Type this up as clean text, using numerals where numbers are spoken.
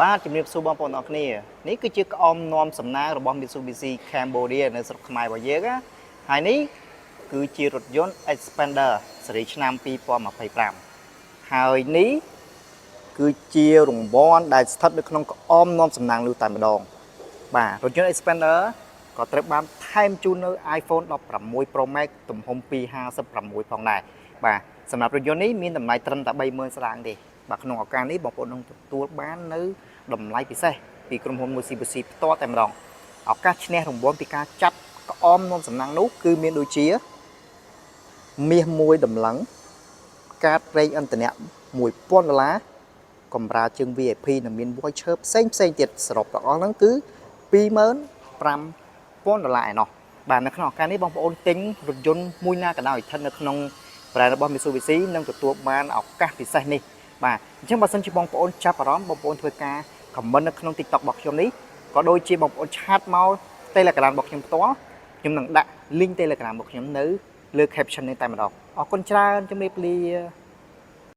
បាទជំរាបសួរបងប្អូនអរគ្នានេះគឺជាក្អមនាំសំណាងរបស់ Mitsubishi Cambodia នៅស្រុកខ្មែររបស់យើងណាហើយនេះគឺជារថយន្ត Expander ស៊េរីឆ្នាំ2025ហើយនេះគឺជារង្វាន់ដែលស្ថិតនៅក្នុងក្អមនាំសំណាងនោះតែម្ដងបាទរថយន្ត Expander ក៏ត្រូវបានថែមជូននៅ iPhone 16 Pro Max ទំហំ256ផងដែរបាទសម្រាប់រថយន្តនេះមានតម្លៃត្រឹមតែ 30000 ស្តើងទេបាទក្នុងឱកាសនេះបងប្អូននឹងទទួលបាននៅតម្លៃពិសេសពីក្រុមហ៊ុន Mitsubishi ផ្ទាល់តែម្ដងឱកាសឈ្នះរង្វាន់ពីការចាប់ក្អមនាំសំណាងនោះគឺមានដូចជាមាសមួយតម្លឹងកាតប្រេងឥន្ធនៈ$1000កម្រាលជើង VIP និងមាន voucher ផ្សេងទៀតសរុបទាំងអស់ហ្នឹងគឺ$25000ឯណោះបាទនៅក្នុងឱកាសនេះបងប្អូនទិញរថយន្តមួយណាក៏ដោយស្ថិតនៅក្នុង brand របស់ Mitsubishi នឹងទទួលបានឱកាសពិសេសនេះបាទអញ្ចឹងបើសិនជាបងប្អូនចាប់អារម្មណ៍បងប្អូនធ្វើការ comment នៅក្នុង TikTok របស់ខ្ញុំនេះក៏ដូចជាបងប្អូនឆាតមក Telegram របស់ខ្ញុំផ្ទាល់ខ្ញុំនឹងដាក់ link Telegram របស់ខ្ញុំនៅលើ caption នេះតែម្ដងអរគុណច្រើនជំរាបលា